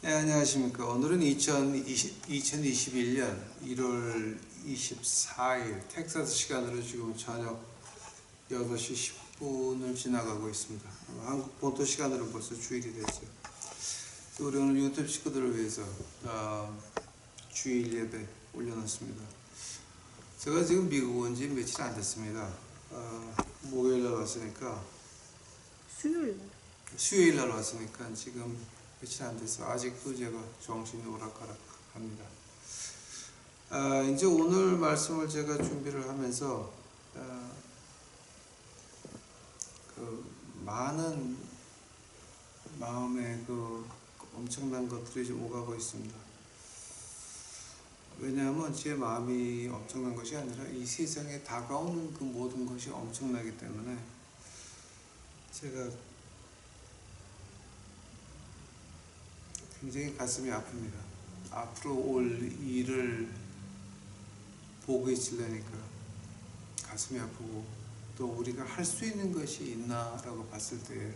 네, 안녕하십니까. 오늘은 2021년 1월 24일 텍사스 시간으로 지금 저녁 8시 10분을 지나가고 있습니다. 한국 본토 시간으로 벌써 주일이 됐죠. 우리 오늘 유튜브 식구들을 위해서 주일 예배 올려놨습니다. 제가 지금 미국 온 지 며칠 안 됐습니다. 목요일 날 왔으니까 수요일 날 왔으니까 지금 며칠 안 돼서 아직도 제가 정신이 오락가락합니다. 이제 오늘 말씀을 제가 준비를 하면서 그 많은 마음에 그 엄청난 것들이 좀 오가고 있습니다. 왜냐하면 제 마음이 엄청난 것이 아니라 이 세상에 다가오는 그 모든 것이 엄청나기 때문에 제가 굉장히 가슴이 아픕니다. 앞으로 올 일을 보고 있으려니까 가슴이 아프고, 또 우리가 할 수 있는 것이 있나라고 봤을 때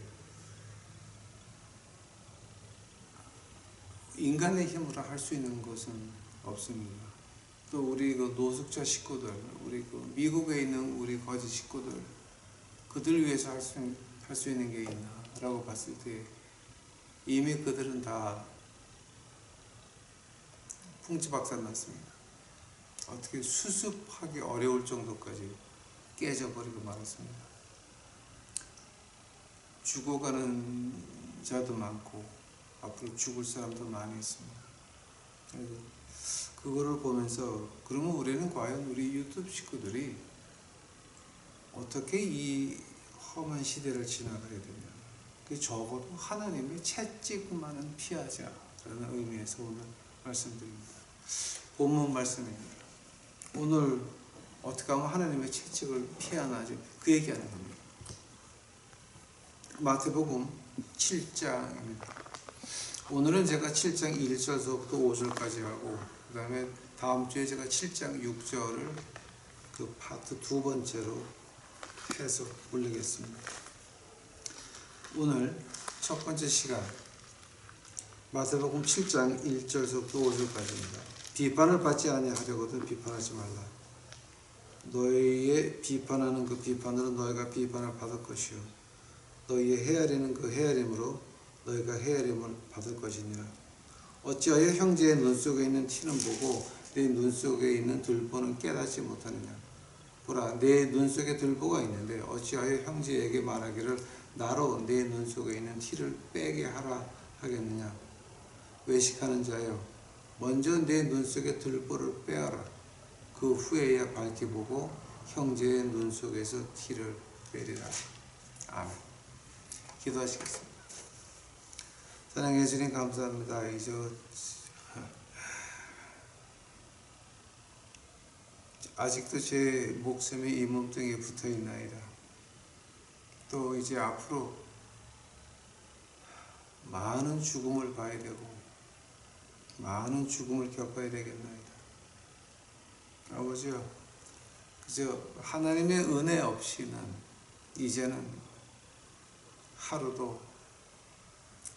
인간의 힘으로 할 수 있는 것은 없습니다. 또 우리 그 노숙자 식구들, 우리 그 미국에 있는 우리 거지 식구들, 그들 위해서 할 수 있는 게 있나라고 봤을 때 이미 그들은 다 풍지박산 났습니다. 어떻게 수습하기 어려울 정도까지 깨져버리고 말았습니다. 죽어가는 자도 많고 앞으로 죽을 사람도 많이 있습니다. 그거를 보면서 그러면 우리는 과연 우리 유튜브 식구들이 어떻게 이 험한 시대를 지나가야 되냐, 적어도 하나님의 채찍만은 피하자라는 의미에서 오늘 말씀드립니다. 본문 말씀입니다. 오늘 어떻게 하면 하나님의 채찍을 피하나지, 그 얘기하는 겁니다. 마태복음 7장입니다. 오늘은 제가 7장 1절서부터 5절까지 하고, 그 다음에 다음 주에 제가 7장 6절을 그 파트 두 번째로 해서 올리겠습니다. 오늘 첫 번째 시간 마태복음 7장 1절서부터 5절까지입니다. 비판을 받지 아니하려거든 비판하지 말라. 너희의 비판하는 그 비판으로 너희가 비판을 받을 것이요, 너희의 헤아리는 그 헤아림으로 너희가 헤아림을 받을 것이니라. 어찌하여 형제의 눈 속에 있는 티는 보고 내 눈 속에 있는 들보는 깨닫지 못하느냐. 보라, 내 눈 속에 들보가 있는데 어찌하여 형제에게 말하기를 나로 내 눈 속에 있는 티를 빼게 하라 하겠느냐. 외식하는 자여, 먼저 내 눈 속에 들보를 빼어라. 그 후에야 밝게 보고 형제의 눈 속에서 티를 빼리라. 아멘. 기도하시겠습니다. 사랑해 주님 감사합니다. 아직도 제 목숨이 이 몸뚱이에 붙어 있나이다. 또 이제 앞으로 많은 죽음을 봐야 되고 많은 죽음을 겪어야 되겠나이다. 아버지요, 그저 하나님의 은혜 없이는 이제는 하루도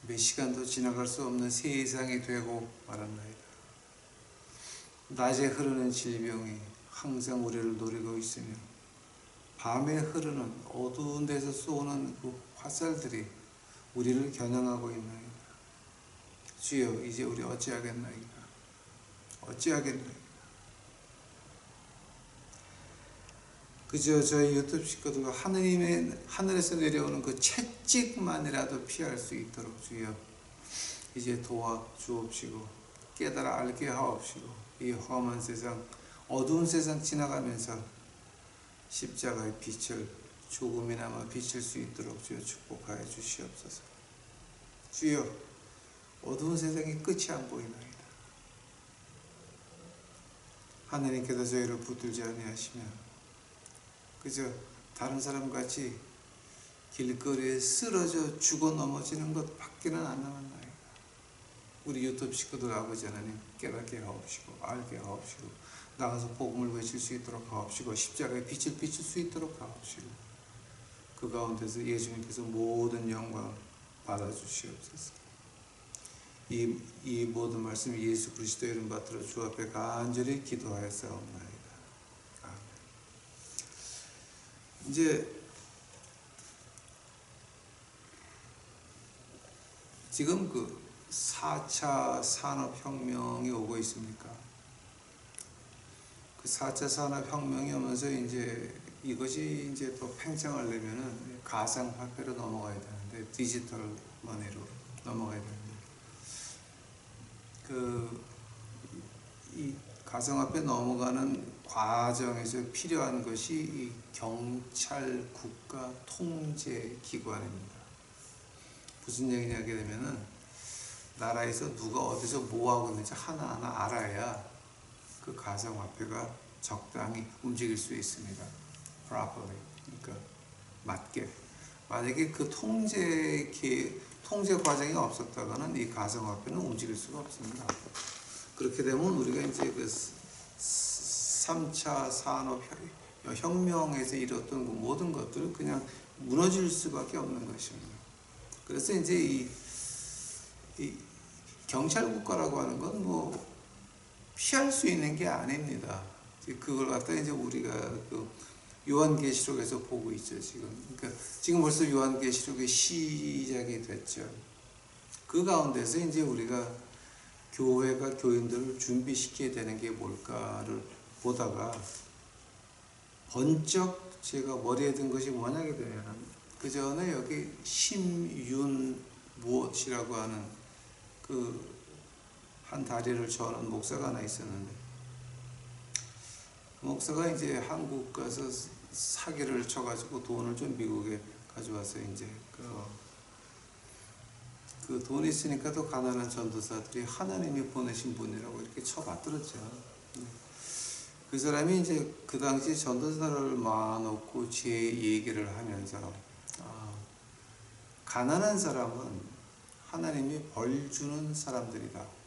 몇 시간도 지나갈 수 없는 세상이 되고 말았나이다. 낮에 흐르는 질병이 항상 우리를 노리고 있으며 밤에 흐르는 어두운 데서 쏘는 그 화살들이 우리를 겨냥하고 있나이다. 주여, 이제 우리 어찌하겠나이까? 어찌하겠나이까? 그저 저희 유튜브 식구들과 하늘에서 내려오는 그 채찍만이라도 피할 수 있도록 주여 이제 도와주옵시고 깨달아 알게 하옵시고 이 험한 세상, 어두운 세상 지나가면서 십자가의 빛을 조금이나마 비칠 수 있도록 주여 축복하여 주시옵소서. 주여, 어두운 세상이 끝이 안 보이나이다. 하나님께서 저희를 붙들지 아니하시면 그저 다른 사람같이 길거리에 쓰러져 죽어 넘어지는 것 밖에는 안 남았나이다. 우리 유튜브 식구들 아버지 하나님 깨닫게 하옵시고 알게 하옵시고 나가서 복음을 외칠 수 있도록 하옵시고 십자가의 빛을 비출 수 있도록 하옵시고 그 가운데서 예수님께서 모든 영광 받아주시옵소서. 이 모든 말씀 예수 그리스도 이름 받들어 주 앞에 간절히 기도하였사옵나이다. 아멘. 이제 지금 그 4차 산업혁명이 오고 있습니까? 그 4차 산업혁명이 오면서 이제 이것이 이제 또 팽창하려면은 가상화폐로 넘어가야 되는데, 디지털 머니로 넘어가야 되는데, 이 가상화폐 넘어가는 과정에서 필요한 것이 이 경찰 국가 통제 기관입니다. 무슨 얘기냐 하게 되면은 나라에서 누가 어디서 뭐 하고 있는지 하나하나 알아야 그 가상화폐가 적당히 움직일 수 있습니다. properly. 그러니까 맞게. 만약에 그 통제 과정이 없었다가는 이 가상화폐는 움직일 수가 없습니다. 그렇게 되면 우리가 이제 그 3차 산업혁명에서 이뤘던 그 모든 것들은 그냥 무너질 수밖에 없는 것입니다. 그래서 이제 이 경찰 국가라고 하는 건 뭐 피할 수 있는 게 아닙니다. 그걸 갖다 이제 우리가 그 요한계시록에서 보고 있죠, 지금. 그러니까 지금 벌써 요한계시록이 시작이 됐죠. 그 가운데서 이제 우리가 교회가 교인들을 준비시켜야 되는 게 뭘까를 보다가 번쩍 제가 머리에 든 것이 뭐냐게 되면, 그 전에 여기 심윤 무엇이라고 하는 그 한 다리를 저는 목사가 하나 있었는데, 그 목사가 이제 한국 가서 사기를 쳐가지고 돈을 좀 미국에 가져와서 이제 그 돈이 있으니까 또 가난한 전도사들이 하나님이 보내신 분이라고 이렇게 쳐받들었죠. 그 사람이 이제 그 당시 전도사를 모아놓고 제 얘기를 하면서, 가난한 사람은 하나님이 벌 주는 사람들이다.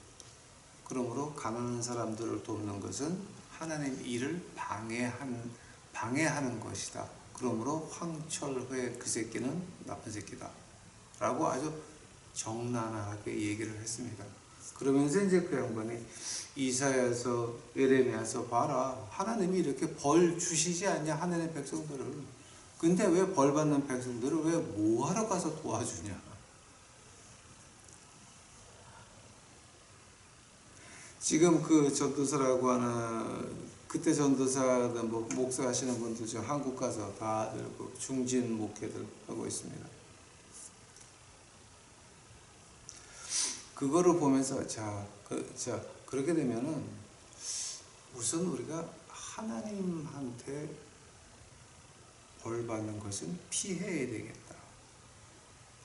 그러므로 가난한 사람들을 돕는 것은 하나님 일을 방해하는 것이다. 그러므로 황철회 그 새끼는 나쁜 새끼다. 라고 아주 정나하게 얘기를 했습니다. 그러면서 이제 그 양반이 이사야서 예레미야서 봐라. 하나님이 이렇게 벌 주시지 않냐, 하나님의 백성들을. 근데 왜 벌 받는 백성들을 왜 뭐하러 가서 도와주냐. 지금 그 전도사라고 하는, 그때 전도사든 뭐 목사 하시는 분들 지금 한국 가서 다들 그 중진 목회들 하고 있습니다. 그거를 보면서 그렇게 되면은 우선 우리가 하나님한테 벌 받는 것은 피해야 되겠다.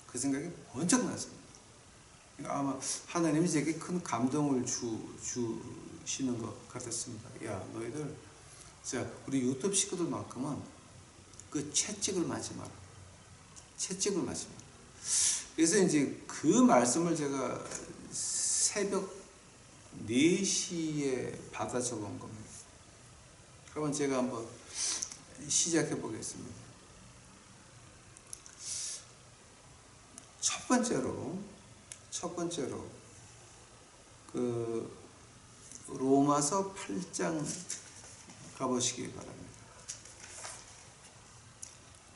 그 생각이 번쩍 났습니다. 아마 하나님이 제게 큰 감동을 주시는 것 같았습니다. 야, 너희들, 우리 유튜브 식구들만큼은 그 채찍을 맞지 마라. 채찍을 맞지 마라. 그래서 이제 그 말씀을 제가 새벽 4시에 받아 적은 겁니다. 그러면 제가 한번 시작해 보겠습니다. 첫 번째로 그 로마서 8장 가보시기 바랍니다.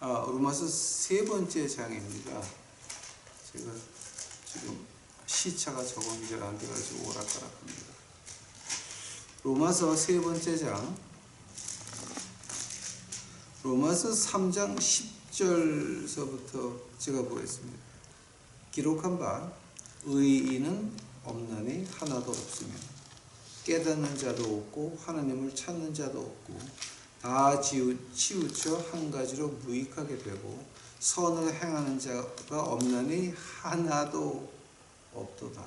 로마서 3번째 장입니다. 제가 지금 시차가 적응이 잘 안 돼가지고 오락가락합니다. 로마서 3번째 장, 로마서 3장 10절서부터 제가 보겠습니다. 기록한 바 의인은 없나니 하나도 없으며 깨닫는 자도 없고 하나님을 찾는 자도 없고 다 치우쳐 한 가지로 무익하게 되고 선을 행하는 자가 없나니 하나도 없도다.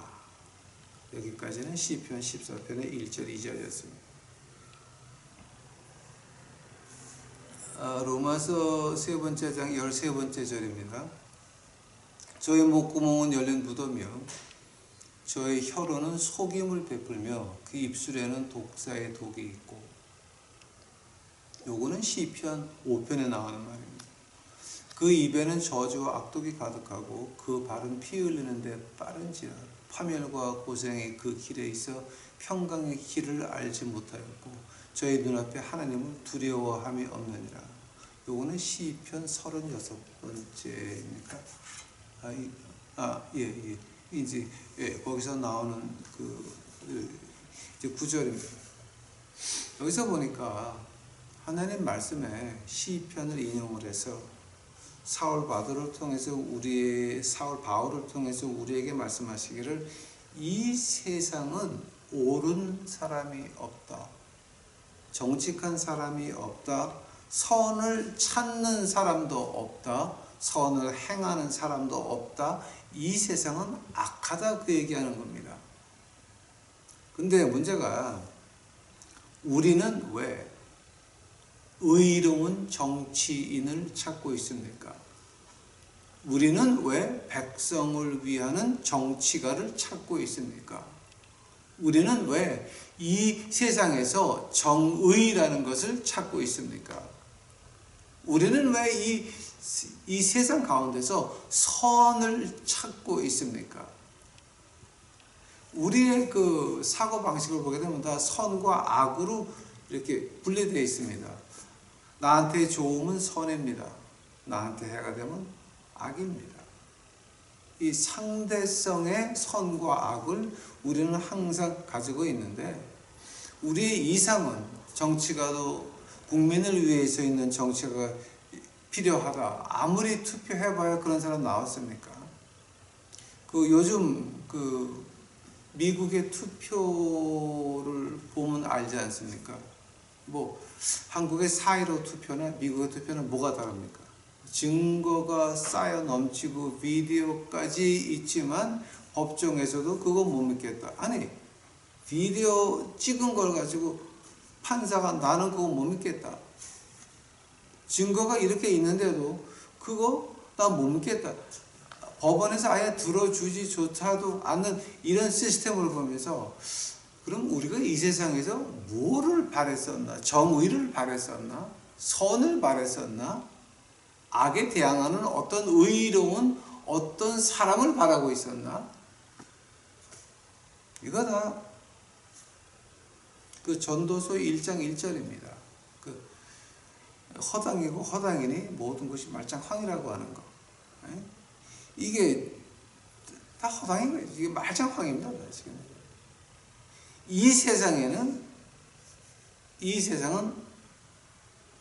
여기까지는 시편 14편의 1절 2절이었습니다. 로마서 3번째 장 13번째 절입니다. 저의 목구멍은 열린 무덤이요 저의 혀로는 속임을 베풀며 그 입술에는 독사의 독이 있고. 요거는 시편 5편에 나오는 말입니다. 그 입에는 저주와 악독이 가득하고 그 발은 피 흘리는데 빠른지라 파멸과 고생의 그 길에 있어 평강의 길을 알지 못하였고 저희 눈앞에 하나님을 두려워함이 없느니라. 요거는 시편 36번째입니까? 예. 이제 거기서 나오는 이제 9절입니다. 여기서 보니까 하나님 말씀에 시편을 인용을 해서 사울 바울을 통해서 우리에게 말씀하시기를 이 세상은 옳은 사람이 없다. 정직한 사람이 없다. 선을 찾는 사람도 없다. 선을 행하는 사람도 없다. 이 세상은 악하다, 그 얘기하는 겁니다. 근데 문제가 우리는 왜 의로운 정치인을 찾고 있습니까? 우리는 왜 백성을 위하는 정치가를 찾고 있습니까? 우리는 왜 이 세상에서 정의라는 것을 찾고 있습니까? 우리는 왜 이 세상 가운데서 선을 찾고 있습니까? 우리의 그 사고 방식을 보게 되면 다 선과 악으로 이렇게 분리되어 있습니다. 나한테 좋으면 선입니다. 나한테 해가 되면 악입니다. 이 상대성의 선과 악을 우리는 항상 가지고 있는데, 우리의 이상은 정치가도 국민을 위해서 있는 정치가 필요하다. 아무리 투표해봐야 그런 사람 나왔습니까? 요즘 미국의 투표를 보면 알지 않습니까? 한국의 4.15 투표나 미국의 투표는 뭐가 다릅니까? 증거가 쌓여 넘치고 비디오까지 있지만 법정에서도 그거 못 믿겠다. 아니, 비디오 찍은 걸 가지고 판사가 나는 그거 못 믿겠다. 증거가 이렇게 있는데도 그거 나 못 믿겠다. 법원에서 아예 들어주지조차도 않는 이런 시스템을 보면서, 그럼 우리가 이 세상에서 뭐를 바랬었나? 정의를 바랬었나? 선을 바랬었나? 악에 대항하는 어떤 의로운 어떤 사람을 바라고 있었나? 이거 다 전도서 1장 1절입니다. 허당이고 허당이니 모든 것이 말짱황이라고 하는 거. 이게 다 허당인 거예요. 이게 말짱황입니다. 지금. 이 세상은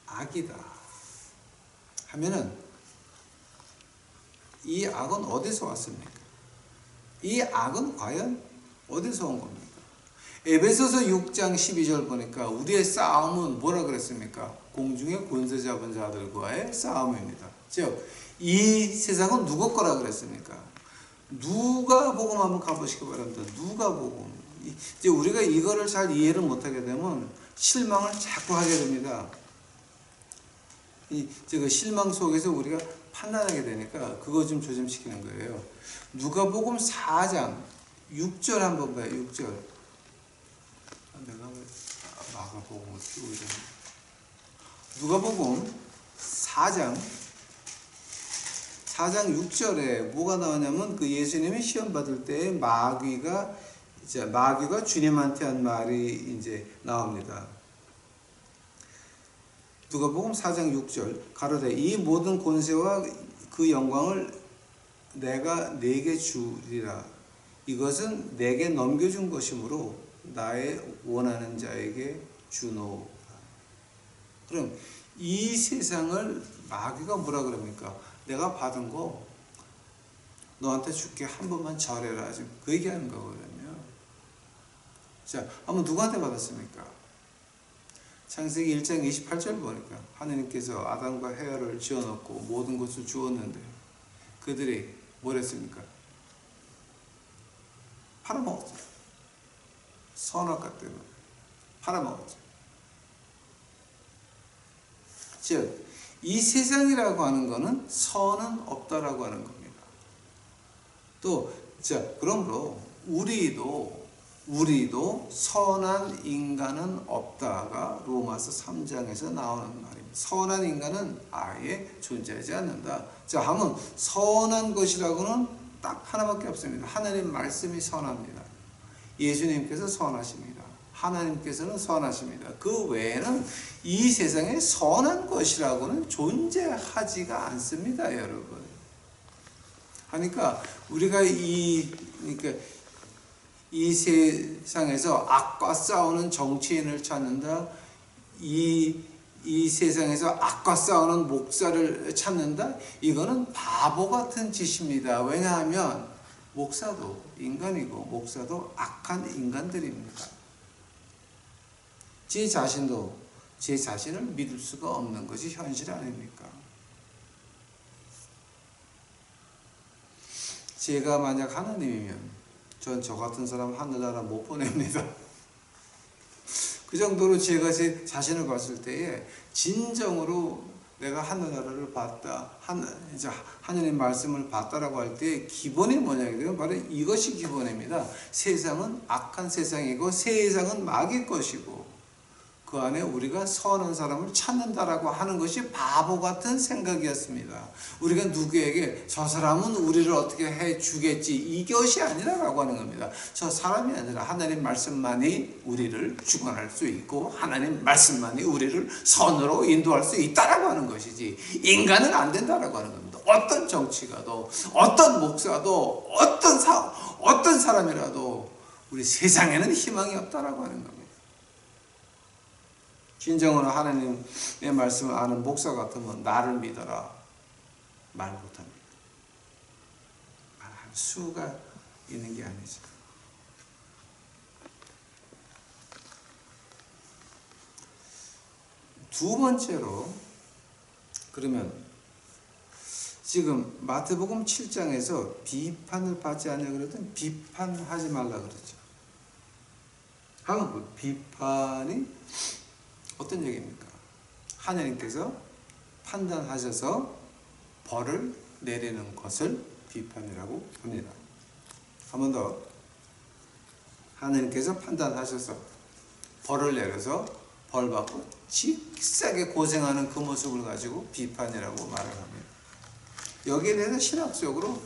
악이다 하면은, 이 악은 어디서 왔습니까? 이 악은 과연 어디서 온 겁니까? 에베소서 6장 12절 보니까 우리의 싸움은 뭐라 그랬습니까? 공중의 권세 잡은 자들과의 싸움입니다. 즉, 이 세상은 누구 거라 그랬습니까? 누가복음 한번 가보시기 바랍니다. 누가복음. 이제 우리가 이거를 잘 이해를 못하게 되면 실망을 자꾸 하게 됩니다. 그 실망 속에서 우리가 판단하게 되니까 그거 좀 조심시키는 거예요. 누가복음 4장 6절 한번 봐요. 6절. 내가 왜 마가복음을 띄우고 있었나? 누가복음 4장 6절에 뭐가 나오냐면, 예수님이 시험 받을 때 마귀가 주님한테 한 말이 이제 나옵니다. 누가복음 4장 6절 가로되 이 모든 권세와 그 영광을 내가 네게 주리라. 이것은 내게 넘겨준 것이므로 나의 원하는 자에게 주노라. 그럼 이 세상을 마귀가 뭐라 그럽니까? 내가 받은 거 너한테 줄게, 한 번만 절해라. 지금 그 얘기하는 거거든요. 자, 한번 누구한테 받았습니까? 창세기 1장 28절 보니까 하느님께서 아담과 헤아를 지어놓고 모든 것을 주었는데 그들이 뭘 했습니까? 팔아먹었죠. 선악과 때문에 팔아먹었죠. 즉, 이 세상이라고 하는 것은 선은 없다라고 하는 겁니다. 또, 그러므로 우리도 선한 인간은 없다가 로마서 3장에서 나오는 말입니다. 선한 인간은 아예 존재하지 않는다. 하면 선한 것이라고는 딱 하나밖에 없습니다. 하나님 말씀이 선합니다. 예수님께서 선하십니다. 하나님께서는 선하십니다. 그 외에는 이 세상에 선한 것이라고는 존재하지가 않습니다, 여러분. 그러니까 우리가 이 세상에서 악과 싸우는 정치인을 찾는다. 이 세상에서 악과 싸우는 목사를 찾는다. 이거는 바보 같은 짓입니다. 왜냐하면 목사도 인간이고 목사도 악한 인간들입니다. 제 자신도 제 자신을 믿을 수가 없는 것이 현실 아닙니까? 제가 만약 하나님이면 전 저 같은 사람 하늘나라 못 보냅니다. 그 정도로 제가 제 자신을 봤을 때에 진정으로 내가 하늘나라를 봤다, 하나님 말씀을 봤다라고 할 때 기본이 뭐냐면 바로 이것이 기본입니다. 세상은 악한 세상이고 세상은 마귀 것이고 그 안에 우리가 선한 사람을 찾는다라고 하는 것이 바보 같은 생각이었습니다. 우리가 누구에게 저 사람은 우리를 어떻게 해주겠지 이것이 아니라라고 하는 겁니다. 저 사람이 아니라 하나님 말씀만이 우리를 주관할 수 있고 하나님 말씀만이 우리를 선으로 인도할 수 있다라고 하는 것이지 인간은 안 된다라고 하는 겁니다. 어떤 정치가도 어떤 목사도 어떤 사람이라도 우리 세상에는 희망이 없다라고 하는 겁니다. 진정으로 하나님의 말씀을 아는 목사 같으면 나를 믿어라 말 못합니다. 말할 수가 있는 게 아니죠. 두 번째로 그러면 지금 마태복음 7장에서 비판을 받지 않냐 그러더니 비판하지 말라 그러죠. 한국 비판이 어떤 얘기입니까? 하나님께서 판단하셔서 벌을 내리는 것을 비판이라고 합니다. 한 번 더. 하나님께서 판단하셔서 벌을 내려서 벌 받고 직사게 고생하는 그 모습을 가지고 비판이라고 말을 합니다. 여기에 대해서 신학적으로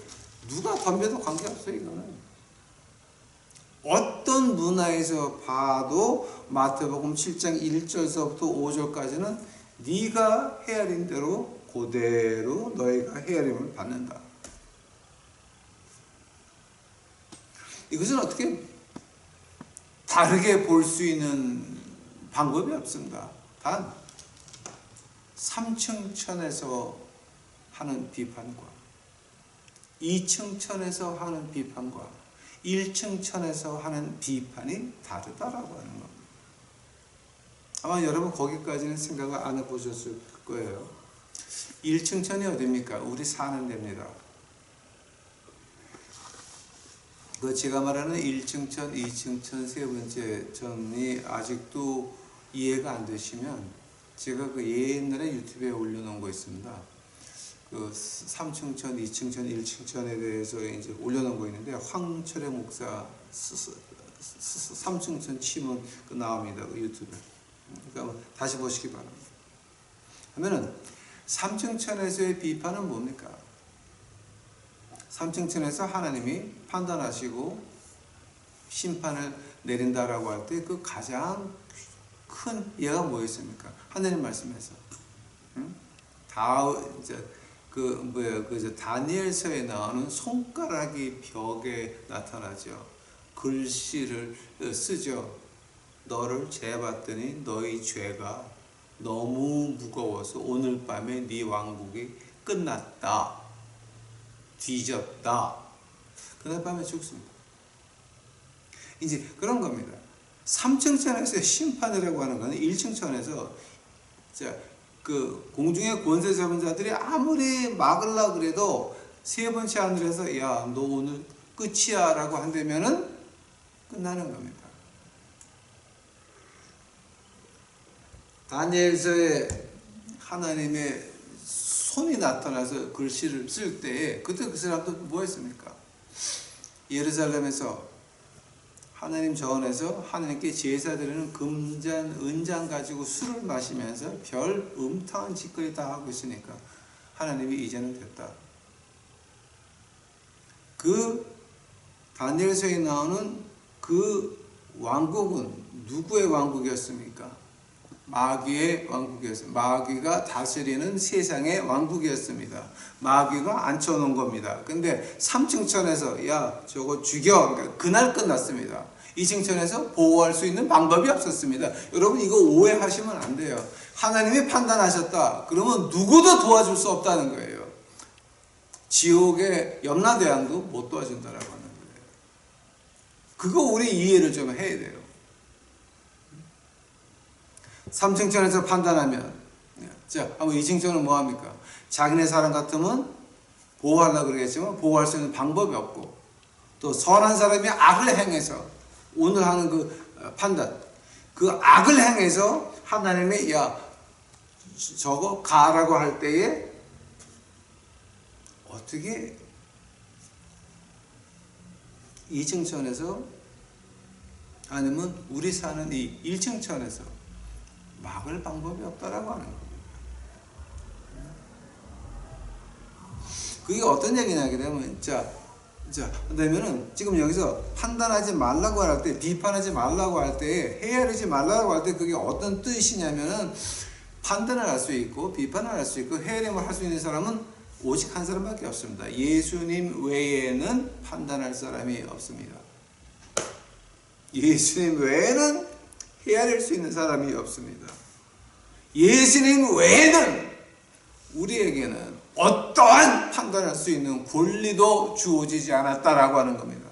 누가 덤벼도 관계없어요. 이거는. 어떤 문화에서 봐도 마태복음 7장 1절서부터 5절까지는 네가 헤아린 대로 그대로 너희가 헤아림을 받는다. 이것은 어떻게 다르게 볼 수 있는 방법이 없습니다. 단 3층 천에서 하는 비판과 2층 천에서 하는 비판과 1층 천에서 하는 비판이 다르다라고 하는 겁니다. 아마 여러분 거기까지는 생각을 안 해보셨을 거예요. 1층 천이 어디입니까? 우리 사는 데입니다. 그 제가 말하는 1층 천, 2층 천, 세 번째 천이 아직도 이해가 안 되시면 제가 그 옛날에 유튜브에 올려놓은 거 있습니다. 그 3층 천, 2층 천, 1층 천에 대해서 이제 올려놓은 거 있는데 황철의 목사 3층 천 치면 그 나옵니다. 그 유튜브에. 그러니까 다시 보시기 바랍니다. 그러면은 3층 천에서의 비판은 뭡니까? 3층 천에서 하나님이 판단하시고 심판을 내린다라고 할 때 그 가장 큰 예가 뭐였습니까? 하나님 말씀에서 다니엘서에 나오는 손가락이 벽에 나타나죠. 글씨를 쓰죠. 너를 재봤더니 너희 죄가 너무 무거워서 오늘 밤에 네 왕국이 끝났다. 뒤졌다. 그날 밤에 죽습니다. 이제 그런 겁니다. 3층 천에서의 심판이라고 하는 것은 1층 천에서 그 공중의 권세 잡은 자들이 아무리 막으려고 그래도 세 번째 하늘에서 야, 너 오늘 끝이야 라고 한다면은 끝나는 겁니다. 다니엘서에 하나님의 손이 나타나서 글씨를 쓸 때에 그때 그 사람도 뭐 했습니까? 예루살렘에서 하나님 전에서 하나님께 제사 드리는 금잔, 은잔 가지고 술을 마시면서 별 음탕한 짓거리 다 하고 있으니까 하나님이 이제는 됐다. 그 다니엘서에 나오는 그 왕국은 누구의 왕국이었습니까? 마귀의 왕국이었습니다. 마귀가 다스리는 세상의 왕국이었습니다. 마귀가 앉혀놓은 겁니다. 근데 3층 천에서 야 저거 죽여, 그러니까 그날 끝났습니다. 2층 천에서 보호할 수 있는 방법이 없었습니다. 여러분 이거 오해하시면 안 돼요. 하나님이 판단하셨다 그러면 누구도 도와줄 수 없다는 거예요. 지옥의 염라대왕도 못 도와준다라고 하는 거예요. 그거 우리 이해를 좀 해야 돼요. 3층 천에서 판단하면, 자, 한번 2층 천은 뭐합니까? 자기네 사람 같으면 보호하려고 그러겠지만 보호할 수 있는 방법이 없고, 또 선한 사람이 악을 행해서 오늘 하는 그 판단, 그 악을 행해서 하나님이 야 저거 가라고 할 때에 어떻게 2층 천에서 아니면 우리 사는 이 1층 천에서 막을 방법이 없다라고 하는 겁니다. 그게 어떤 얘기냐 하게 되면 그러면은 지금 여기서 판단하지 말라고 할 때, 비판하지 말라고 할 때, 헤아리지 말라고 할 때 그게 어떤 뜻이냐면은 판단을 할 수 있고 비판을 할 수 있고 헤아림을 할 수 있는 사람은 오직 한 사람밖에 없습니다. 예수님 외에는 판단할 사람이 없습니다. 예수님 외에는 헤아릴 수 있는 사람이 없습니다. 예수님 외에는 우리에게는 어떠한 판단할 수 있는 권리도 주어지지 않았다라고 하는 겁니다.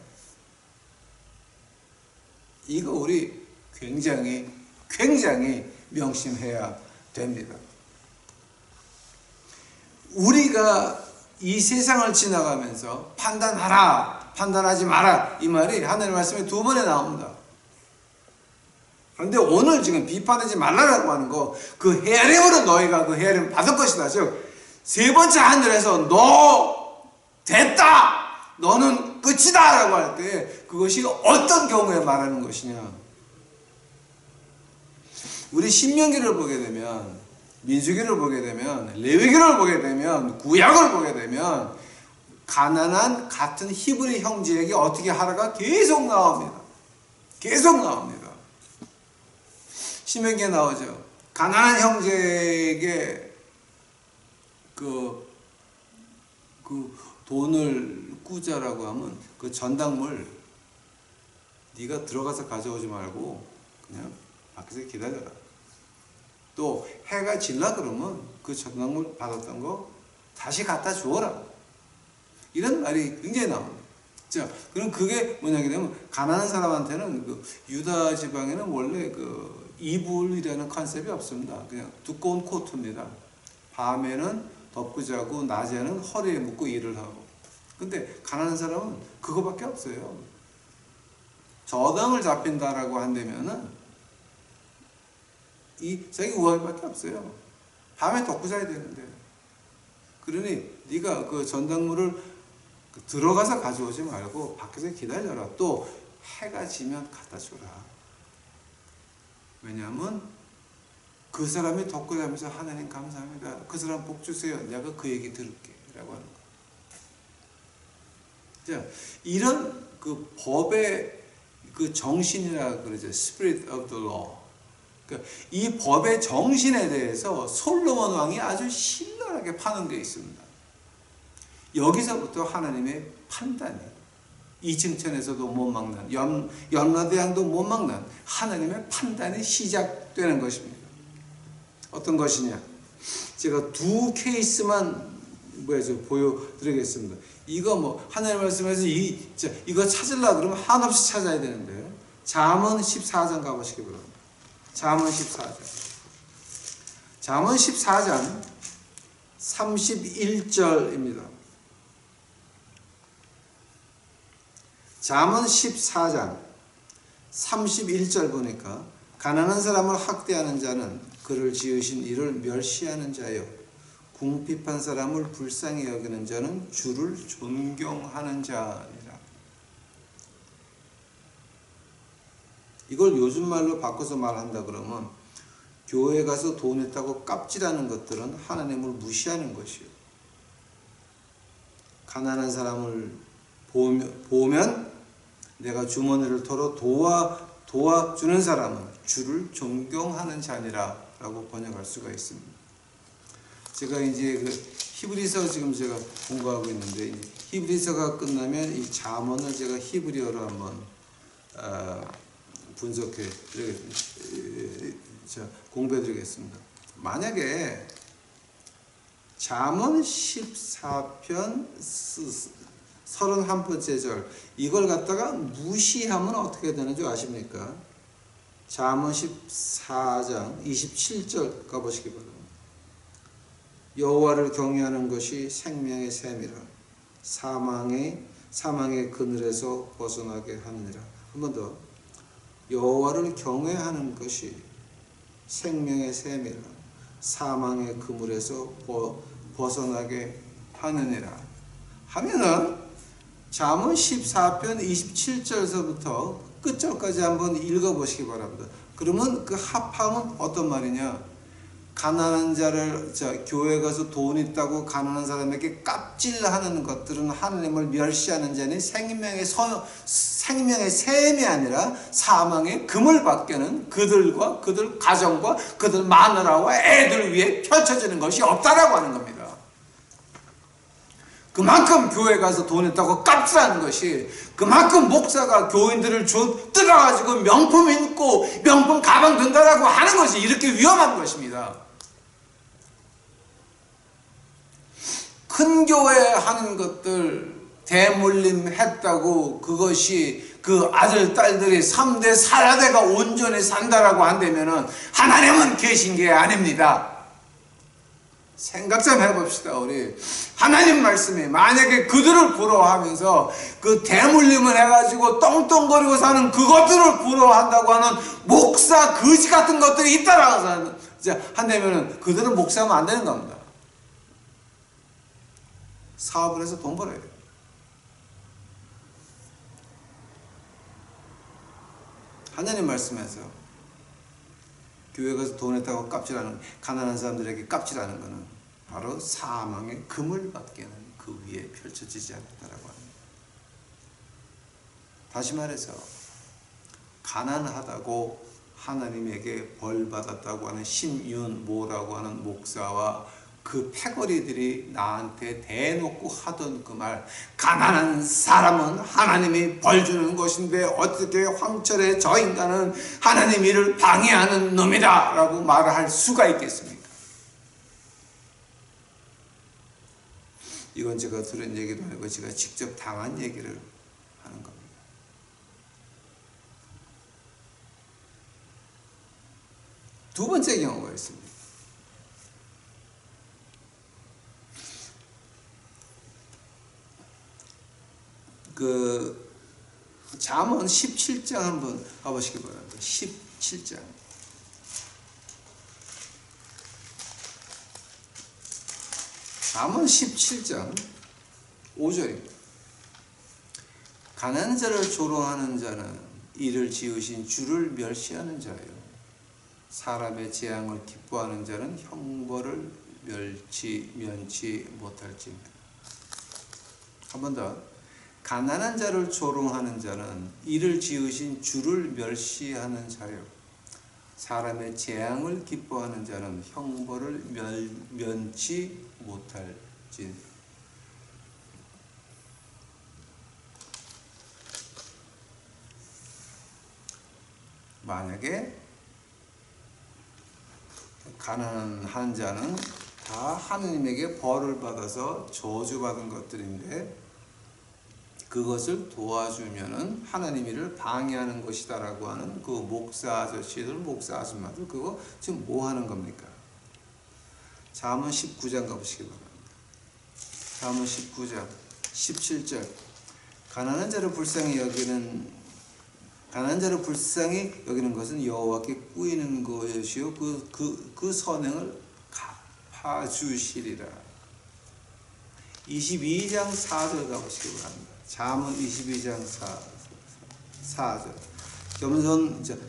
이거 우리 굉장히 명심해야 됩니다. 우리가 이 세상을 지나가면서 판단하라, 판단하지 마라 이 말이 하나님의 말씀에 2번에 나옵니다. 그런데 오늘 지금 비판하지 말라라고 하는 거, 그 헤아림으로 너희가 그 헤아림 받을 것이다. 즉 3번째 하늘에서 너 됐다, 너는 끝이다 라고 할 때 그것이 어떤 경우에 말하는 것이냐. 우리 신명기를 보게 되면, 민수기를 보게 되면, 레위기를 보게 되면, 구약을 보게 되면 가난한 같은 히브리 형제에게 어떻게 하라가 계속 나옵니다. 계속 나옵니다. 신명기에 나오죠. 가난한 형제에게 그 돈을 꾸자라고 하면 그 전당물 네가 들어가서 가져오지 말고 그냥 밖에서 기다려라. 또 해가 질라 그러면 그 전당물 받았던 거 다시 갖다 주어라. 이런 말이 굉장히 나옵니다. 자, 그럼 그게 뭐냐게 되면 가난한 사람한테는 그 유다 지방에는 원래 그 이불이라는 컨셉이 없습니다. 그냥 두꺼운 코트입니다. 밤에는 덮고 자고 낮에는 허리에 묶고 일을 하고. 근데 가난한 사람은 그거밖에 없어요. 저당을 잡힌다라고 한다면은 이 자기 우화기밖에 없어요. 밤에 덮고 자야 되는데. 그러니 네가 그 전당물을 들어가서 가져오지 말고 밖에서 기다려라. 또 해가 지면 갖다 주라. 왜냐하면 그 사람이 덮고 자면서 하나님 감사합니다, 그 사람 복 주세요, 내가 그 얘기 들을게 라고 하는 거예요. 자, 이런 그 법의 그 정신이라 그러죠. Spirit of the Law. 그러니까 이 법의 정신에 대해서 솔로몬 왕이 아주 신랄하게 파는 게 있습니다. 여기서부터 하나님의 판단이 2층 천에서도 못 막는, 염라대왕도 못 막는 하나님의 판단이 시작되는 것입니다. 어떤 것이냐? 제가 2 케이스만 보여드리겠습니다. 이거 뭐 하나님 말씀에서 이거 찾으려고 그러면 한없이 찾아야 되는데, 잠언 14장 가보시기 바랍니다. 잠언 14장. 잠언 14장 31절입니다. 잠언 14장 31절 보니까 가난한 사람을 학대하는 자는 그를 지으신 이를 멸시하는 자요, 궁핍한 사람을 불쌍히 여기는 자는 주를 존경하는 자니라. 이걸 요즘 말로 바꿔서 말한다 그러면 교회 가서 돈 있다고 깝질하는 것들은 하나님을 무시하는 것이요, 가난한 사람을 보면 내가 주머니를 털어 도와주는 사람은 주를 존경하는 자니라 라고 번역할 수가 있습니다. 제가 이제 그 히브리서 지금 제가 공부하고 있는데, 히브리서가 끝나면 이 잠언을 제가 히브리어로 한번 분석해 공부해 드리겠습니다. 만약에 잠언 14편 31번째 절 이걸 갖다가 무시하면 어떻게 되는 줄 아십니까? 잠언 14장 27절 가보시기 바랍니다. 여호와를 경외하는 것이 생명의 샘이라 사망의 그늘에서 벗어나게 하느니라. 한 번 더. 여호와를 경외하는 것이 생명의 샘이라 사망의 그물에서 벗어나게 하느니라 하면은 잠언 14편 27절서부터 끝절까지 한번 읽어보시기 바랍니다. 그러면 그 합하면 어떤 말이냐? 가난한 자를 교회 가서 돈 있다고 가난한 사람에게 깝질하는 것들은 하나님을 멸시하는 자니 생명의 샘이 아니라 사망의 금을 받게는 그들과 그들 가정과 그들 마누라와 애들 위에 펼쳐지는 것이 없다라고 하는 겁니다. 그만큼 교회 가서 돈 있다고 깝질하는 것이, 그만큼 목사가 교인들을 뜯어가지고 명품 입고 명품 가방 든다라고 하는 것이 이렇게 위험한 것입니다. 큰 교회 하는 것들 대물림 했다고 그것이 그 아들 딸들이 3대 4대가 온전히 산다라고 한다면은 하나님은 계신 게 아닙니다. 생각 좀 해봅시다. 우리 하나님 말씀이 만약에 그들을 부러워하면서 그 대물림을 해가지고 떵떵거리고 사는 그것들을 부러워한다고 하는 목사 거지 같은 것들이 있다라고 한다면은 그들은 목사하면 안 되는 겁니다. 사업을 해서 돈 벌어야 돼요. 하나님 말씀에서 교회 가서 돈 했다고 깝질하는, 가난한 사람들에게 깝질하는 것은 바로 사망의 금을 받게는 그 위에 펼쳐지지 않았다라고 합니다. 다시 말해서 가난하다고 하나님에게 벌 받았다고 하는 심윤모라고 하는 목사와 그 패거리들이 나한테 대놓고 하던 그 말, 가난한 사람은 하나님이 벌 주는 것인데 어떻게 황철의 저 인간은 하나님 일을 방해하는 놈이다 라고 말할 수가 있겠습니까? 이건 제가 들은 얘기도 아니고 제가 직접 당한 얘기를 하는 겁니다. 두 번째 경우가 있습니다. 그 잠언 17장 한번 가보시기 바랍니다. 17장. 잠언 17장 5절입니다. 가난한 자를 조롱하는 자는 이를 지으신 주를 멸시하는 자요, 사람의 재앙을 기뻐하는 자는 형벌을 면치 못할지니라. 한 번 더. 가난한 자를 조롱하는 자는 이를 지으신 주를 멸시하는 자요, 사람의 재앙을 기뻐하는 자는 형벌을 면치 못할지. 만약에 가난한 자는 다 하느님에게 벌을 받아서 저주받은 것들인데 그것을 도와주면은 하나님 일을 방해하는 것이다라고 하는 그 목사 아저씨들, 목사 아줌마들, 그거 지금 뭐 하는 겁니까? 잠언 19장 가보시기 바랍니다. 잠언 19장 17절. 가난한 자를 불쌍히 여기는 것은 여호와께 꾸이는 것이요 그 선행을 갚아주시리라. 22장 4절 가보시기 바랍니다. 잠언 22장 4절.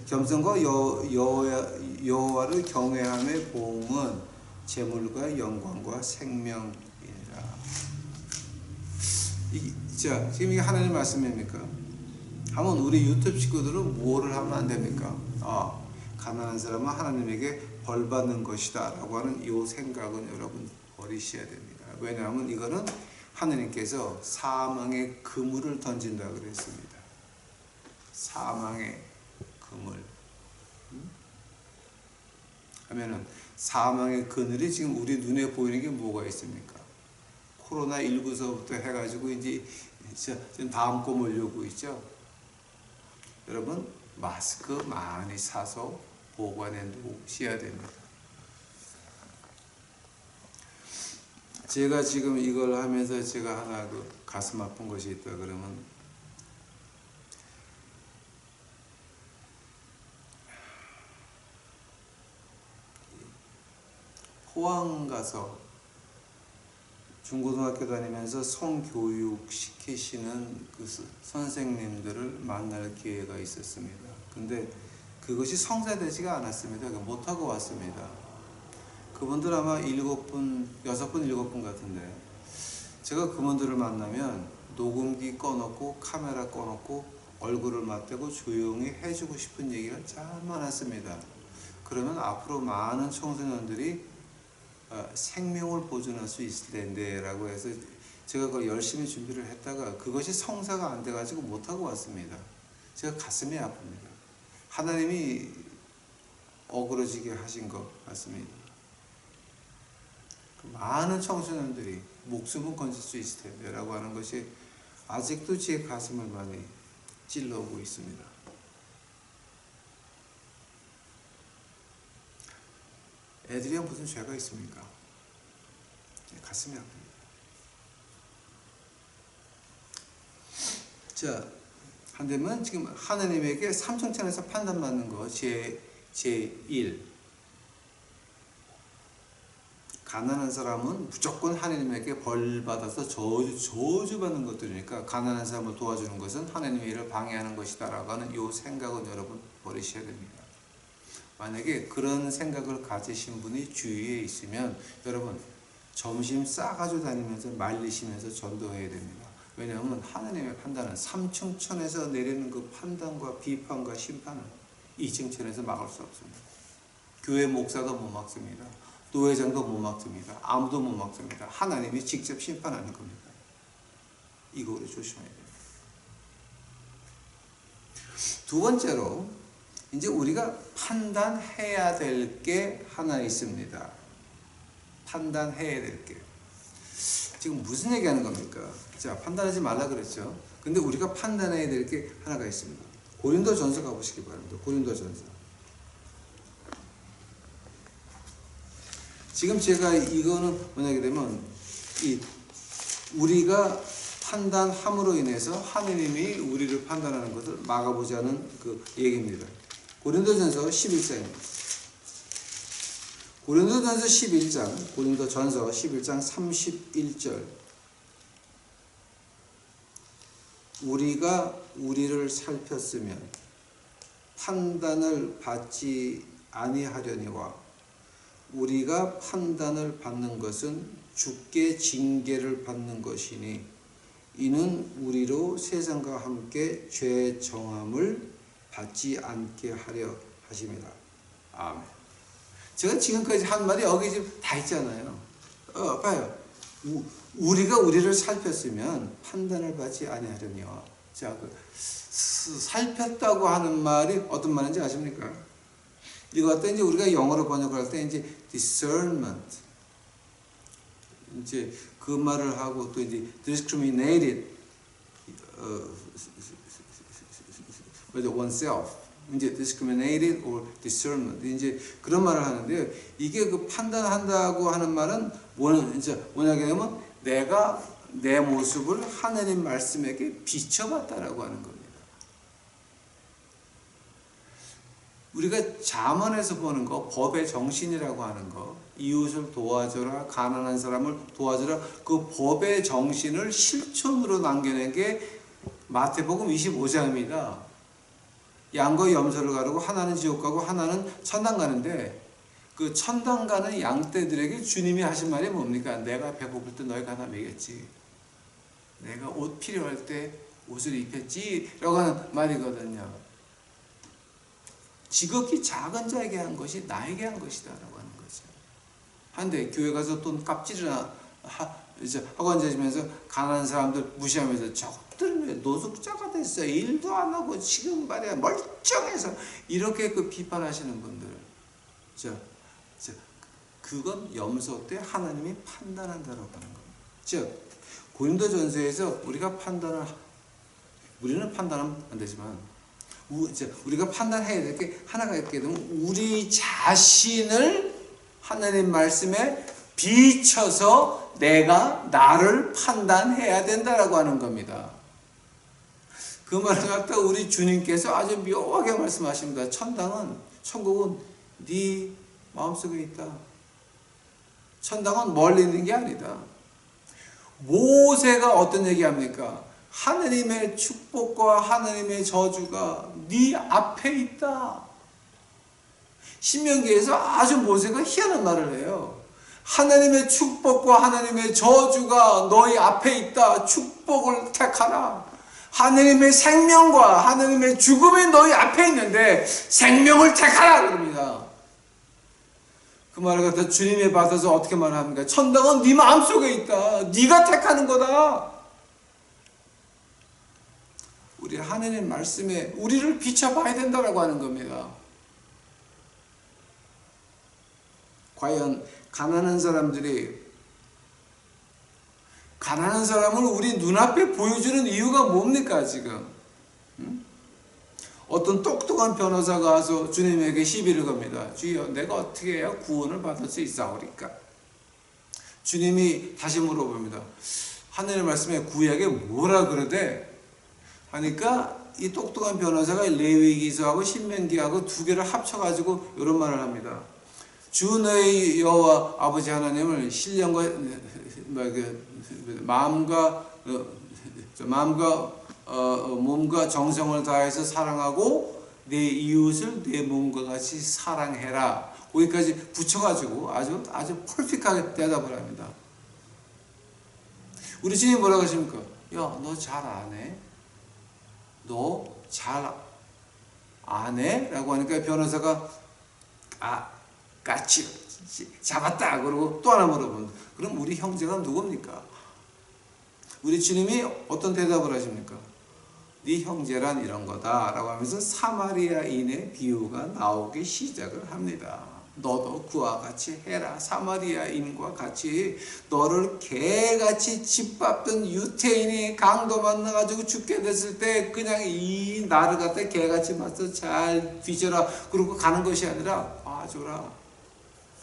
겸손과 여호와를 경외함의 보응은 재물과 영광과 생명이니라. 자, 지금 이게 하나님 말씀입니까? 하면 우리 유튜브 식구들은 뭐를 하면 안 됩니까? 가난한 사람은 하나님에게 벌 받는 것이다 라고 하는 이 생각은 여러분 버리셔야 됩니다. 왜냐하면 이거는 하나님께서 사망의 그물을 던진다 그랬습니다. 사망의 그물. 하면은 사망의 그늘이 지금 우리 눈에 보이는 게 뭐가 있습니까? 코로나19서부터 해가지고 이제 지금 다음 거 몰려오고 있죠. 여러분 마스크 많이 사서 보관해 놓으셔야 됩니다. 제가 지금 이걸 하면서 제가 하나 가슴 아픈 것이 있다 그러면 포항 가서 중고등학교 다니면서 성교육 시키시는 그 선생님들을 만날 기회가 있었습니다. 근데 그것이 성사되지가 않았습니다. 못하고 왔습니다. 그분들 아마 6분, 7분 같은데 제가 그분들을 만나면 녹음기 꺼놓고 카메라 꺼놓고 얼굴을 맞대고 조용히 해주고 싶은 얘기가 참 많았습니다. 그러면 앞으로 많은 청소년들이 생명을 보존할 수 있을 텐데 라고 해서 제가 그걸 열심히 준비를 했다가 그것이 성사가 안 돼가지고 못하고 왔습니다. 제가 가슴이 아픕니다. 하나님이 어그러지게 하신 것 같습니다. 많은 청소년들이 목숨은 건질 수 있을 텐데 라고 하는 것이 아직도 제 가슴을 많이 찔러오고 있습니다. 애들이 무슨 죄가 있습니까? 가슴이 아픕니다. 자, 한대면 지금 하나님에게 삼층천에서 판단받는 거 제1. 가난한 사람은 무조건 하나님에게 벌 받아서 저주받는 것들이니까 가난한 사람을 도와주는 것은 하나님의 일을 방해하는 것이다 라고 하는 이 생각은 여러분 버리셔야 됩니다. 만약에 그런 생각을 가지신 분이 주위에 있으면 여러분 점심 싸가지고 다니면서 말리시면서 전도해야 됩니다. 왜냐하면 하나님의 판단은 3층천에서 내리는 그 판단과 비판과 심판은 2층천에서 막을 수 없습니다. 교회 목사도 못 막습니다. 노회장도 못 막습니다. 아무도 못 막습니다. 하나님이 직접 심판하는 겁니다. 이거 우리 조심해야 됩니다. 두 번째로 이제 우리가 판단해야 될 게 하나 있습니다. 판단해야 될 게. 지금 무슨 얘기하는 겁니까? 자, 판단하지 말라 그랬죠. 근데 우리가 판단해야 될 게 하나가 있습니다. 고린도전서 가보시기 바랍니다. 고린도전서. 지금 제가 이거는 뭐냐게 되면 우리가 판단함으로 인해서 하느님이 우리를 판단하는 것을 막아보자는 그 얘기입니다. 고린도전서 11장입니다. 고린도전서 11장 31절. 우리가 우리를 살폈으면 판단을 받지 아니하려니와 우리가 판단을 받는 것은 주께 징계를 받는 것이니 이는 우리로 세상과 함께 죄 정함을 받지 않게 하려 하심이라. 아멘. 제가 지금까지 한 말이 여기 지금 다 있잖아요. 봐요. 우리가 우리를 살폈으면 판단을 받지 아니하려니와. 자, 살폈다고 하는 말이 어떤 말인지 아십니까? 이거 갖다 이제 우리가 영어로 번역할 때 이제 discernment. 이제 그 말을 하고 또 이제 discriminated with oneself. 이제 discriminated or discernment. 이제 그런 말을 하는데요. 이게 그 판단한다고 하는 말은 뭐냐면 내가 내 모습을 하나님 말씀에게 비춰봤다라고 하는 겁니다. 우리가 잠언에서 보는 거, 법의 정신이라고 하는 거, 이웃을 도와줘라, 가난한 사람을 도와줘라, 그 법의 정신을 실천으로 남겨낸 게 마태복음 25장입니다. 양과 염소를 가르고 하나는 지옥 가고 하나는 천당 가는데 그 천당 가는 양떼들에게 주님이 하신 말이 뭡니까? 내가 배고플 때 너희가 하나 먹였지. 내가 옷 필요할 때 옷을 입혔지 라고 하는 말이거든요. 지극히 작은 자에게 한 것이 나에게 한 것이다 라고 하는 거죠. 한데 교회 가서 돈 깝질이나 하고 앉아있으면서 가난한 사람들 무시하면서 저것들은 왜 노숙자가 됐어, 일도 안 하고 지금 말이야 멀쩡해서, 이렇게 그 비판하시는 분들, 그건 염소 때 하나님이 판단한다라고 하는 겁니다. 즉 고린도전서에서 우리는 판단하면 안 되지만 우리가 판단해야 될 게 하나가 있게 되면 우리 자신을 하나님 말씀에 비춰서 내가 나를 판단해야 된다라고 하는 겁니다. 그 말을 갖다 우리 주님께서 아주 묘하게 말씀하십니다. 천국은 네 마음속에 있다. 천당은 멀리 있는 게 아니다. 모세가 어떤 얘기합니까? 하느님의 축복과 하느님의 저주가 네 앞에 있다. 신명기에서 아주 모세가 희한한 말을 해요. 하나님의 축복과 하나님의 저주가 너희 앞에 있다. 축복을 택하라. 하나님의 생명과 하나님의 죽음이 너희 앞에 있는데 생명을 택하라 그럽니다. 그 말을 갖다 주님이 받아서 어떻게 말합니까? 천당은 네 마음속에 있다. 네가 택하는 거다. 우리 하나님 말씀에 우리를 비춰봐야 된다고 하는 겁니다. 과연 가난한 사람을 우리 눈앞에 보여주는 이유가 뭡니까 지금? 어떤 똑똑한 변호사가 와서 주님에게 시비를 겁니다. 주여, 내가 어떻게 해야 구원을 받을 수 있사오리까? 주님이 다시 물어봅니다. 하늘의 말씀에 구약에 뭐라 그러대? 하니까 이 똑똑한 변호사가 레위기서하고 신명기하고 두 개를 합쳐가지고 이런 말을 합니다. 주 너의 여호와 아버지 하나님을 신령과 마음과 몸과 정성을 다해서 사랑하고 내 이웃을 내 몸과 같이 사랑해라. 거기까지 붙여가지고 아주 퍼펙트하게 대답을 합니다. 우리 주님 뭐라고 하십니까? 야, 너 잘 안 해? 너 잘 안 해? 라고 하니까 변호사가 까치 잡았다 그러고 또 하나 물어본다. 그럼 우리 형제가 누굽니까? 우리 주님이 어떤 대답을 하십니까? 네 형제란 이런 거다 라고 하면서 사마리아인의 비유가 나오기 시작을 합니다. 너도 그와 같이 해라. 사마리아인과 같이 너를 개같이 짓밟던 유태인이 강도 만나가지고 죽게 됐을 때 그냥 이 나를 갖다 개같이 맞서 잘 뒤져라 그러고 가는 것이 아니라 봐줘라.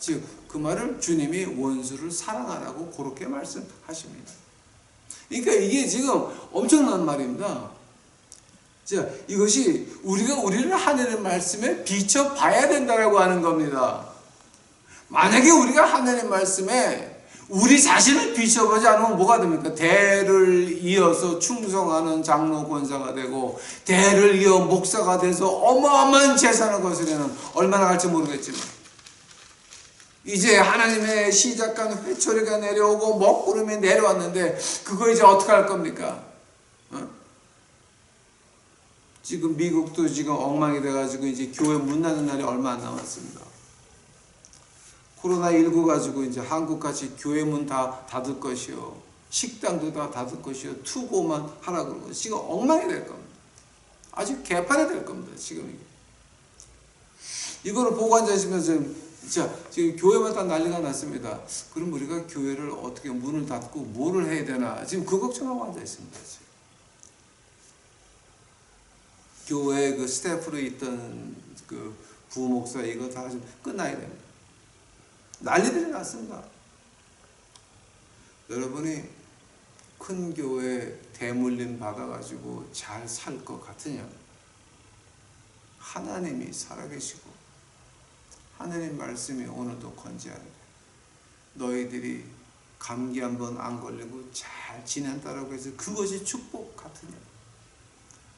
즉 그 말을 주님이 원수를 사랑하라고 그렇게 말씀하십니다. 그러니까 이게 지금 엄청난 말입니다. 자, 이것이 우리를 하나님의 말씀에 비춰봐야 된다고 하는 겁니다. 만약에 우리가 하나님의 말씀에 우리 자신을 비춰보지 않으면 뭐가 됩니까? 대를 이어서 충성하는 장로 권사가 되고 대를 이어 목사가 돼서 어마어마한 재산을 거스르는, 얼마나 갈지 모르겠지만 이제 하나님의 시작한 회초리가 내려오고 먹구름이 내려왔는데 그거 이제 어떻게 할 겁니까? 지금 미국도 지금 엉망이 돼가지고 이제 교회 문 닫는 날이 얼마 안 남았습니다. 코로나19 가지고 이제 한국같이 교회 문 다 닫을 것이요, 식당도 다 닫을 것이요, 투고만 하라 그러고 지금 엉망이 될 겁니다. 아주 개판이 될 겁니다. 지금 이거를 보고 앉아있으면서 지금 교회만 다 난리가 났습니다. 그럼 우리가 교회를 어떻게 문을 닫고 뭐를 해야 되나 지금 그 걱정하고 앉아있습니다. 지금. 교회 그 스태프로 있던 그 부목사 이거 다 좀 끝나야 됩니다. 난리들이 났습니다. 여러분이 큰 교회 대물림 받아가지고 잘 살 것 같으냐? 하나님이 살아계시고 하나님 말씀이 오늘도 건재하는데 너희들이 감기 한번 안 걸리고 잘 지낸다라고 해서 그것이 축복 같으냐?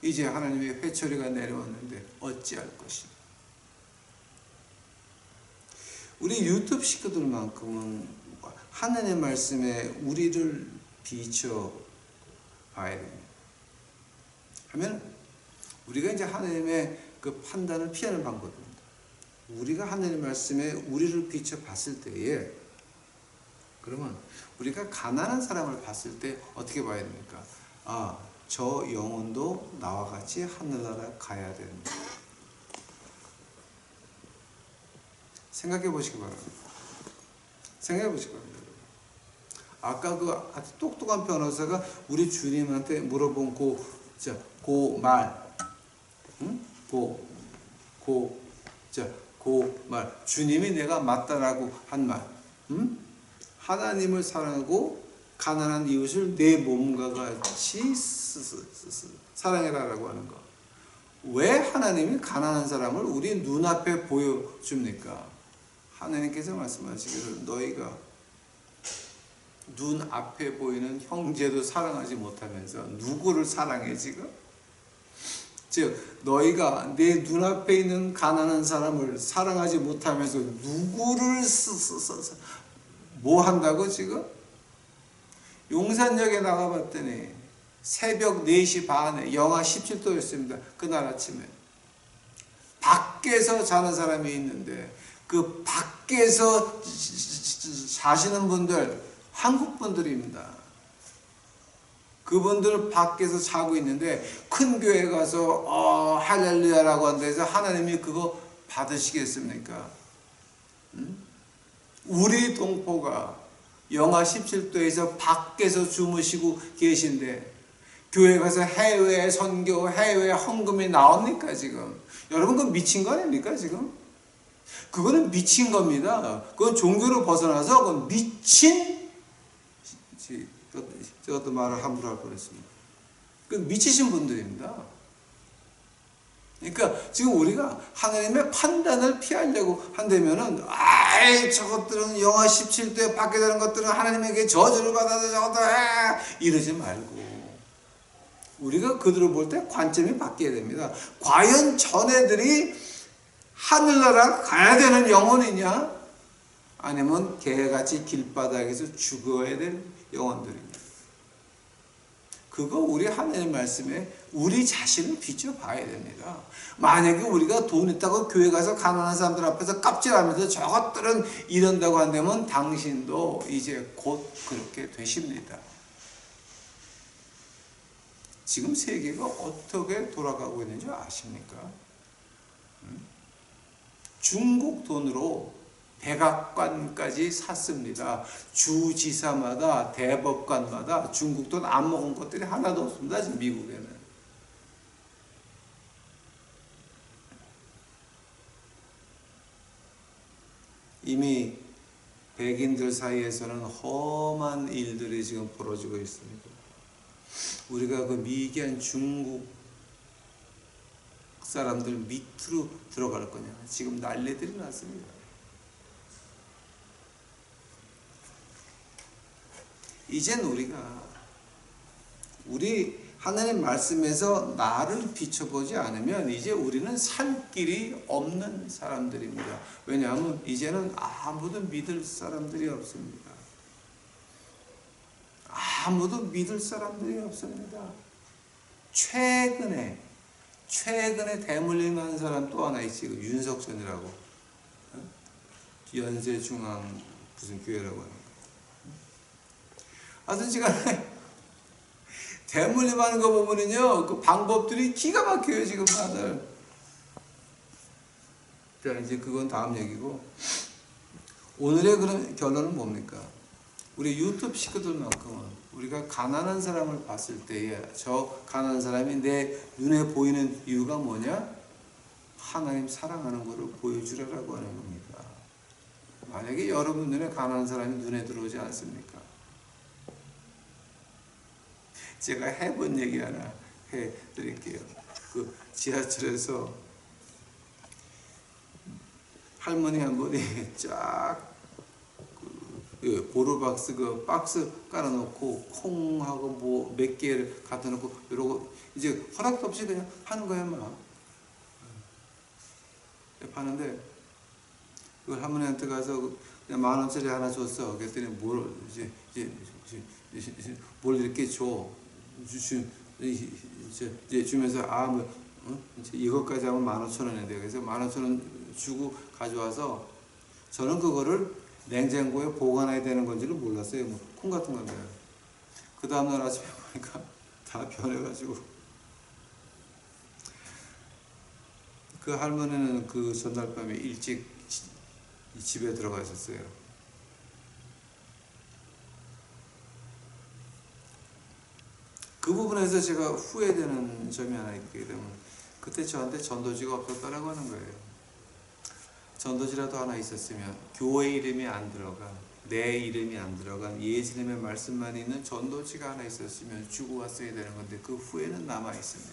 이제 하나님의 회초리가 내려왔는데 어찌할 것이냐? 우리 유튜브 식구들만큼은 하나님의 말씀에 우리를 비춰 봐야 됩니다. 하면 우리가 이제 하나님의 그 판단을 피하는 방법입니다. 우리가 하나님 말씀에 우리를 비춰 봤을 때에, 그러면 우리가 가난한 사람을 봤을 때 어떻게 봐야 됩니까? 아, 저 영혼도 나와 같이 하늘나라 가야 된다. 생각해 보시기 바랍니다. 생각해 보시기 바랍니다. 아까 그 아주 똑똑한 변호사가 우리 주님한테 물어본 그 말, 응? 그 말, 주님이 내가 맞다라고 한 말, 응? 하나님을 사랑하고 가난한 이웃을 내 몸과 같이 사랑해라라고 하는 거. 왜 하나님이 가난한 사람을 우리 눈앞에 보여줍니까? 하나님께서 말씀하시기를 너희가 눈앞에 보이는 형제도 사랑하지 못하면서 누구를 사랑해 지금? 즉 너희가 내 눈앞에 있는 가난한 사람을 사랑하지 못하면서 누구를 뭐 한다고 지금? 용산역에 나가봤더니 새벽 4시 반에 영하 17도였습니다. 그날 아침에 밖에서 자는 사람이 있는데 그 밖에서 자시는 분들 한국 분들입니다. 그분들 밖에서 자고 있는데 큰 교회 가서 할렐루야라고 한데서 하나님이 그거 받으시겠습니까? 우리 동포가 영하 17도에서 밖에서 주무시고 계신데 교회 가서 해외 선교, 해외 헌금이 나옵니까 지금? 여러분 그건 미친 거 아닙니까 지금? 그거는 미친 겁니다. 그건 종교로 벗어나서 그건 미친, 저것도 말을 함부로 할 뻔했습니다. 그 미치신 분들입니다. 그러니까 지금 우리가 하나님의 판단을 피하려고 한다면은 아이 저것들은 영하 17도에 밖에 되는 것들은 하나님에게 저주를 받아서 저것들 이러지 말고 우리가 그들을 볼 때 관점이 바뀌어야 됩니다. 과연 전애들이 하늘나라 가야 되는 영혼이냐 아니면 개같이 길바닥에서 죽어야 될 영혼들이냐. 그거 우리 하나님 말씀에 우리 자신을 비춰봐야 됩니다. 만약에 우리가 돈 있다고 교회 가서 가난한 사람들 앞에서 깝질하면서 저것들은 이런다고 한다면 당신도 이제 곧 그렇게 되십니다. 지금 세계가 어떻게 돌아가고 있는지 아십니까? 중국 돈으로 백악관까지 샀습니다. 주지사마다 대법관마다 중국 돈 안 먹은 것들이 하나도 없습니다. 지금 미국에는. 이미 백인들 사이에서는 험한 일들이 지금 벌어지고 있습니다. 우리가 그 미개한 중국 사람들 밑으로 들어갈 거냐. 지금 난리들이 났습니다. 이젠 우리 하나님 말씀에서 나를 비춰보지 않으면 이제 우리는 살 길이 없는 사람들입니다. 왜냐하면 이제는 아무도 믿을 사람들이 없습니다. 아무도 믿을 사람들이 없습니다. 최근에 대물림한 사람 또 하나 있지. 윤석천이라고. 연세중앙 무슨 교회라고 하는 거. 하여튼 시간에 대물림하는 거 보면은요, 그 방법들이 기가 막혀요, 지금 다들. 자, 이제 그건 다음 얘기고. 오늘의 그런 결론은 뭡니까? 우리 유튜브 식구들만큼은 우리가 가난한 사람을 봤을 때에 저 가난한 사람이 내 눈에 보이는 이유가 뭐냐? 하나님 사랑하는 것을 보여주라고 하는 겁니다. 만약에 여러분 눈에 가난한 사람이 눈에 들어오지 않습니까? 제가 해본 얘기 하나 해드릴게요. 그 지하철에서 할머니 한 분이 쫙 보르박스 그 박스 깔아놓고 콩하고 뭐 몇 개를 갖다 놓고 이러고 이제 허락도 없이 그냥 하는 거야 막. 파는데 그 할머니한테 가서 그냥 10,000원짜리 하나 줬어. 그랬더니 뭘 이제 뭘 이렇게 줘. 이제 주면서 이제 이것까지 하면 15,000원인데 그래서 15,000원 주고 가져와서 저는 그거를 냉장고에 보관해야 되는 건지를 몰랐어요. 뭐 콩 같은 건데 그 다음날 아침에 보니까 다 변해가지고 그 할머니는 그 전날 밤에 일찍 집에 들어가셨어요. 그 부분에서 제가 후회되는 점이 하나 있게 되면 그때 저한테 전도지가 없었다라고 하는 거예요. 전도지라도 하나 있었으면 교회 이름이 안 들어간 내 이름이 안 들어간 예수님의 말씀만 있는 전도지가 하나 있었으면 주고 왔어야 되는 건데 그 후회는 남아 있습니다.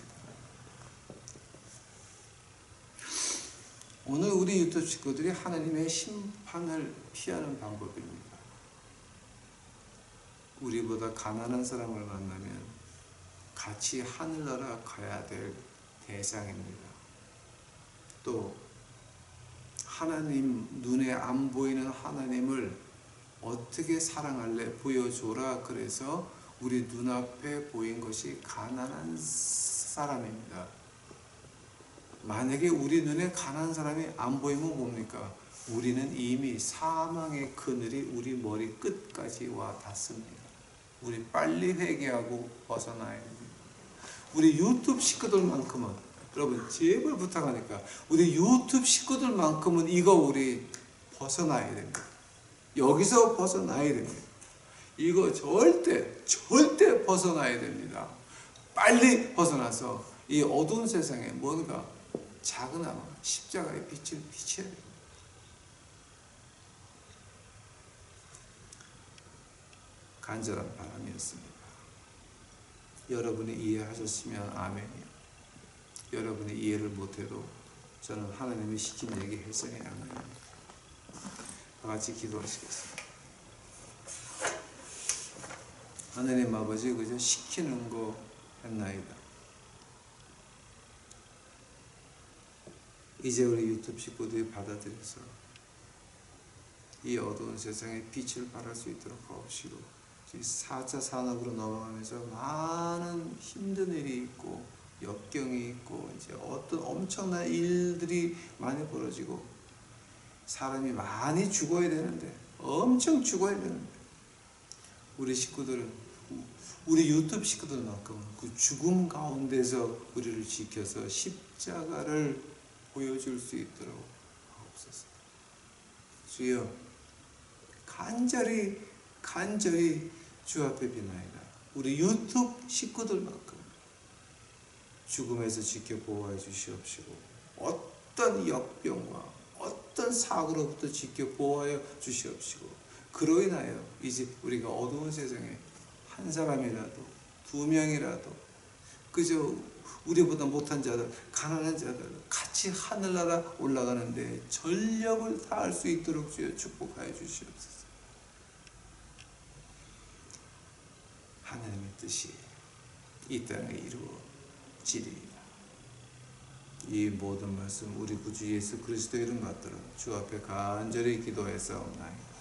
오늘 우리 유튜브 식구들이 하나님의 심판을 피하는 방법입니다. 우리보다 가난한 사람을 만나면 같이 하늘나라 가야 될 대상입니다. 또 하나님, 눈에 안 보이는 하나님을 어떻게 사랑할래 보여줘라. 그래서 우리 눈앞에 보인 것이 가난한 사람입니다. 만약에 우리 눈에 가난한 사람이 안 보이면 뭡니까? 우리는 이미 사망의 그늘이 우리 머리 끝까지 와 닿습니다. 우리 빨리 회개하고 벗어나야 됩니다. 우리 유튜브 식구들만큼은, 여러분 제발 부탁하니까 우리 유튜브 식구들만큼은 이거 우리 벗어나야 됩니다. 여기서 벗어나야 됩니다. 이거 절대 벗어나야 됩니다. 빨리 벗어나서 이 어두운 세상에 뭔가 작은아마 십자가의 빛을 비춰야 됩니다. 간절한 바람이었습니다. 여러분이 이해하셨으면 아멘이요. 여러분이 이해를 못해도 저는 하나님이 시킨 얘기 했으니 아멘입니다. 다 같이 기도하시겠습니다. 하나님 아버지, 그저 시키는 거 했나이다. 이제 우리 유튜브 식구들이 받아들여서 이 어두운 세상에 빛을 발할 수 있도록 하옵시고, 4차 산업으로 넘어가면서 많은 힘든 일이 있고 역경이 있고 이제 어떤 엄청난 일들이 많이 벌어지고 사람이 많이 죽어야 되는데, 엄청 죽어야 되는데, 우리 식구들은, 우리 유튜브 식구들만큼 그 죽음 가운데서 우리를 지켜서 십자가를 보여줄 수 있도록 하옵소서. 주여, 간절히 주 앞에 비나이다. 우리 유튜브 식구들만큼 죽음에서 지켜 보호해 주시옵시고, 어떤 역병과 어떤 사고로부터 지켜 보호하여 주시옵시고, 그로 인하여 이제 우리가 어두운 세상에 한 사람이라도 두 명이라도 그저 우리보다 못한 자들, 가난한 자들 같이 하늘나라 올라가는데 전력을 다할 수 있도록 주여 축복하여 주시옵소서. 하나님의 뜻이 이 땅에 이루어지리이다. 이 모든 말씀 우리 구주 예수 그리스도 이름 받들어 주 앞에 간절히 기도했사옵나이다.